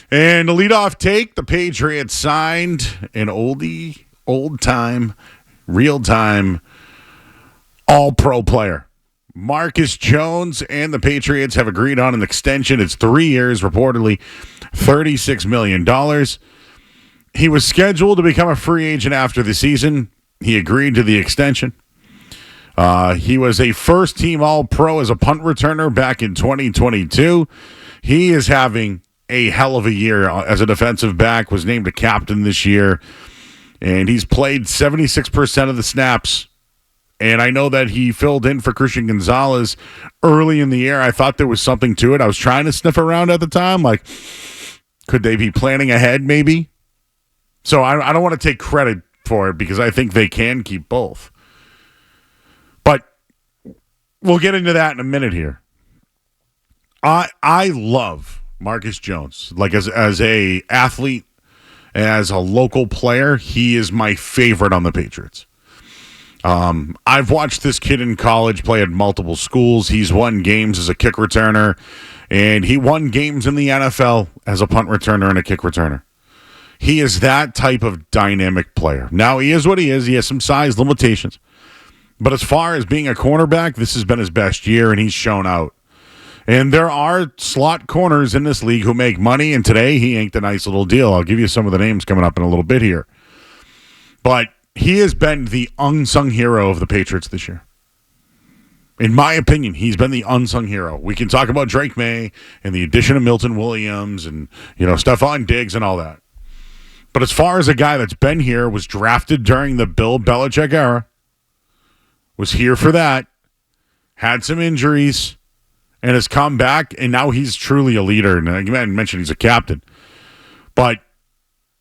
And the leadoff take, the Patriots signed an oldie, old-time, real-time, all-pro player. Marcus Jones and the Patriots have agreed on an extension. It's 3 years, reportedly $36 million. He was scheduled to become a free agent after the season. He agreed to the extension. He was a first-team All-Pro as a punt returner back in 2022. He is having a hell of a year as a defensive back, was named a captain this year, and he's played 76% of the snaps. And I know that he filled in for Christian Gonzalez early in the year. I thought there was something to it. I was trying to sniff around at the time, like, could they be planning ahead maybe? So I don't want to take credit for it because I think they can keep both. But we'll get into that in a minute here. I love Marcus Jones. Like as a athlete, as a local player, he is my favorite on the Patriots. I've watched this kid in college play at multiple schools. He's won games as a kick returner, and he won games in the NFL as a punt returner and a kick returner. He is that type of dynamic player. Now, he is what he is. He has some size limitations. But as far as being a cornerback, this has been his best year, and he's shown out. And there are slot corners in this league who make money, and today he inked a nice little deal. I'll give you some of the names coming up in a little bit here. But he has been the unsung hero of the Patriots this year. In my opinion, he's been the unsung hero. We can talk about Drake May and the addition of Milton Williams and, Stephon Diggs and all that. But as far as a guy that's been here, was drafted during the Bill Belichick era, was here for that, had some injuries, and has come back, and now he's truly a leader. And I mentioned he's a captain. But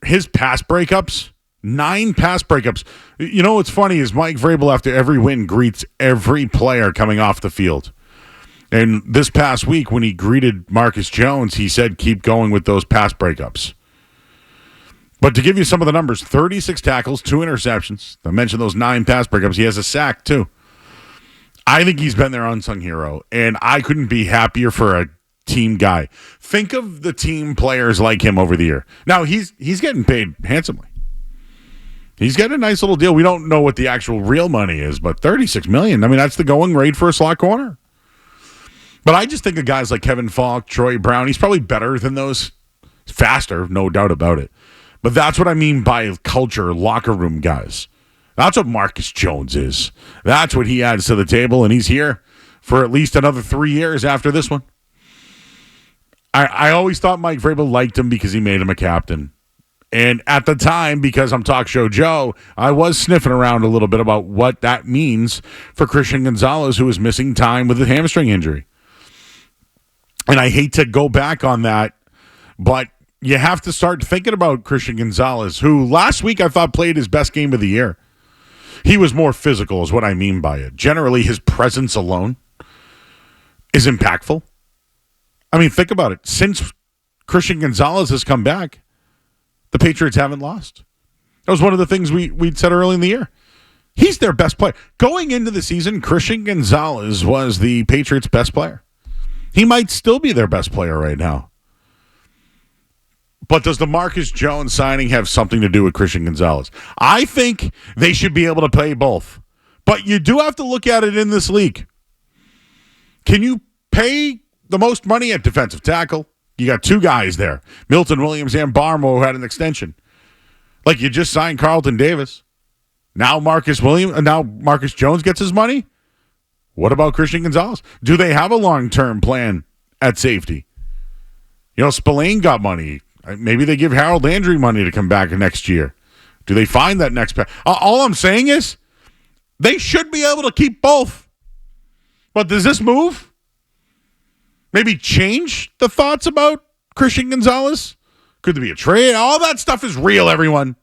his pass breakups, 9 pass breakups. You know what's funny is Mike Vrabel, after every win, greets every player coming off the field. And this past week, when he greeted Marcus Jones, he said, keep going with those pass breakups. But to give you some of the numbers, 36 tackles, 2 interceptions. I mentioned those 9 pass breakups. He has a sack, too. I think he's been their unsung hero, and I couldn't be happier for a team guy. Think of the team players like him over the year. Now, he's getting paid handsomely. He's got a nice little deal. We don't know what the actual real money is, but $36 million. I mean, that's the going rate for a slot corner. But I just think of guys like Kevin Falk, Troy Brown. He's probably better than those. Faster, no doubt about it. But that's what I mean by culture, locker room guys. That's what Marcus Jones is. That's what he adds to the table, and he's here for at least another 3 years after this one. I always thought Mike Vrabel liked him because he made him a captain. And at the time, because I'm Talk Show Joe, I was sniffing around a little bit about what that means for Christian Gonzalez, who is missing time with a hamstring injury. And I hate to go back on that, but you have to start thinking about Christian Gonzalez, who last week I thought played his best game of the year. He was more physical is what I mean by it. Generally, his presence alone is impactful. I mean, think about it. Since Christian Gonzalez has come back, the Patriots haven't lost. That was one of the things we'd said early in the year. He's their best player. Going into the season, Christian Gonzalez was the Patriots' best player. He might still be their best player right now. But does the Marcus Jones signing have something to do with Christian Gonzalez? I think they should be able to pay both. But you do have to look at it in this league. Can you pay the most money at defensive tackle? You got 2 guys there, Milton Williams and Barmo, who had an extension. Like, you just signed Carlton Davis. Now Marcus Jones gets his money? What about Christian Gonzalez? Do they have a long-term plan at safety? Spillane got money. Maybe they give Harold Landry money to come back next year. Do they find that next pass? All I'm saying is they should be able to keep both. But does this move maybe change the thoughts about Christian Gonzalez? Could there be a trade? All that stuff is real, everyone.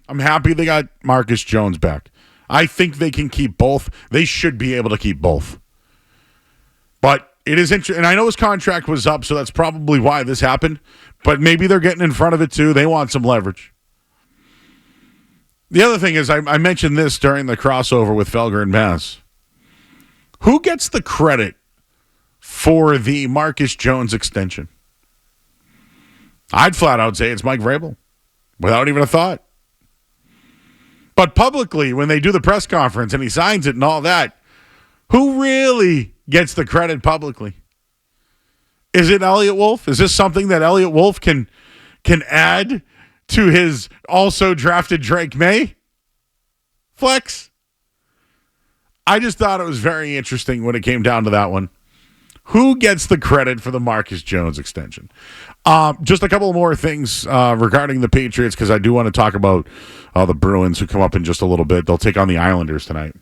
I'm happy they got Marcus Jones back. I think they can keep both. They should be able to keep both. But it is interesting. And I know his contract was up, so that's probably why this happened. But maybe they're getting in front of it, too. They want some leverage. The other thing is, I mentioned this during the crossover with Felger and Bass. Who gets the credit for the Marcus Jones extension? I'd flat out say it's Mike Vrabel without even a thought. But publicly, when they do the press conference and he signs it and all that, who really gets the credit publicly? Is it Elliott Wolf? Is this something that Elliott Wolf can add to his also drafted Drake May flex? I just thought it was very interesting when it came down to that one. Who gets the credit for the Marcus Jones extension? Just a couple more things regarding the Patriots, because I do want to talk about the Bruins, who come up in just a little bit. They'll take on the Islanders tonight.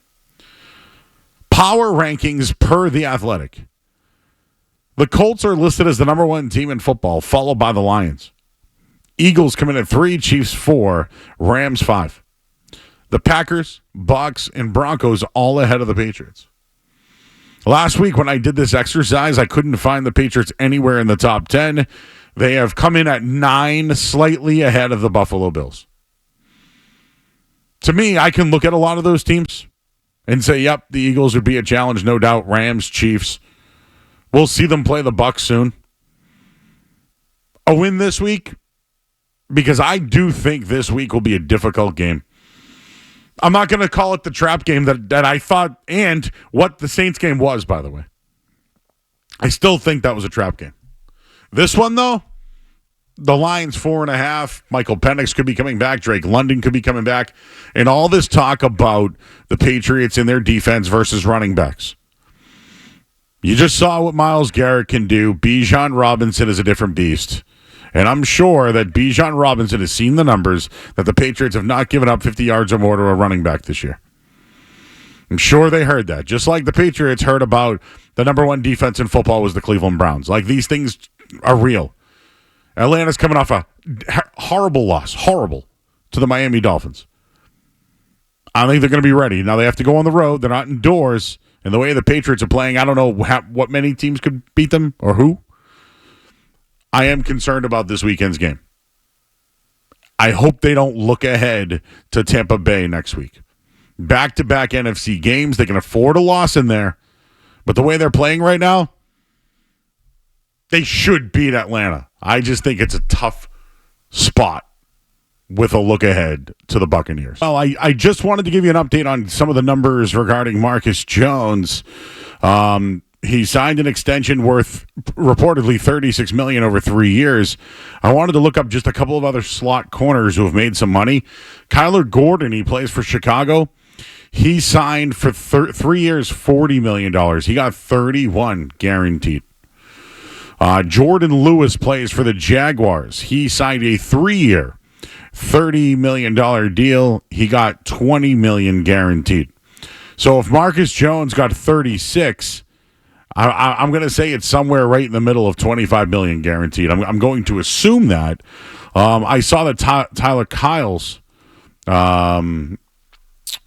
Power rankings per The Athletic. The Colts are listed as the number one team in football, followed by the Lions. Eagles come in at 3, Chiefs 4, Rams 5. The Packers, Bucks, and Broncos all ahead of the Patriots. Last week when I did this exercise, I couldn't find the Patriots anywhere in the top 10. They have come in at 9, slightly ahead of the Buffalo Bills. To me, I can look at a lot of those teams and say, yep, the Eagles would be a challenge, no doubt. Rams, Chiefs. We'll see them play the Bucks soon. A win this week, because I do think this week will be a difficult game. I'm not going to call it the trap game that I thought, and what the Saints game was, by the way. I still think that was a trap game. This one, though, the Lions 4.5. Michael Penix could be coming back. Drake London could be coming back. And all this talk about the Patriots and their defense versus running backs. You just saw what Myles Garrett can do. Bijan Robinson is a different beast. And I'm sure that Bijan Robinson has seen the numbers that the Patriots have not given up 50 yards or more to a running back this year. I'm sure they heard that. Just like the Patriots heard about the number one defense in football was the Cleveland Browns. Like, these things are real. Atlanta's coming off a horrible loss, to the Miami Dolphins. I think they're going to be ready. Now they have to go on the road. They're not indoors. And the way the Patriots are playing, I don't know what many teams could beat them or who. I am concerned about this weekend's game. I hope they don't look ahead to Tampa Bay next week. Back-to-back NFC games. They can afford a loss in there. But the way they're playing right now, they should beat Atlanta. I just think it's a tough spot with a look ahead to the Buccaneers. Well, I just wanted to give you an update on some of the numbers regarding Marcus Jones. He signed an extension worth reportedly $36 million over 3 years. I wanted to look up just a couple of other slot corners who have made some money. Kyler Gordon, he plays for Chicago. He signed for 3 years, $40 million. He got 31 guaranteed. Jordan Lewis plays for the Jaguars. He signed a 3-year, $30 million deal. He got $20 million guaranteed. So if Marcus Jones got 36, I'm going to say it's somewhere right in the middle of $25 million guaranteed. I'm going to assume that. I saw that Tyler Kyles,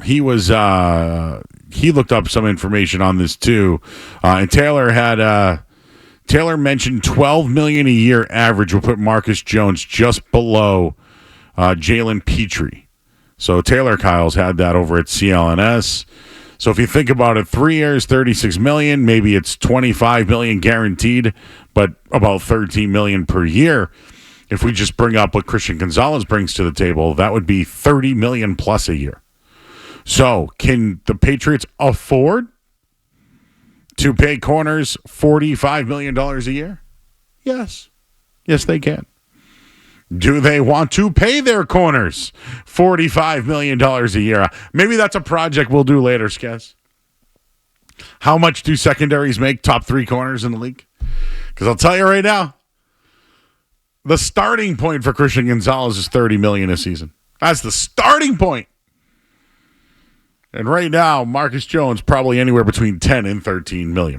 he looked up some information on this too, and Taylor mentioned $12 million a year average will put Marcus Jones just below Jalen Petrie. So Taylor Kyles had that over at CLNS. So if you think about it, 3 years, $36 million, maybe it's $25 million guaranteed, but about $13 million per year. If we just bring up what Christian Gonzalez brings to the table, that would be $30 million plus a year. So can the Patriots afford to pay corners $45 million a year? Yes. Yes, they can. Do they want to pay their corners $45 million a year? Maybe that's a project we'll do later, Skez. How much do secondaries make top 3 corners in the league? Because I'll tell you right now, the starting point for Christian Gonzalez is $30 million a season. That's the starting point. And right now, Marcus Jones probably anywhere between $10 and $13 million.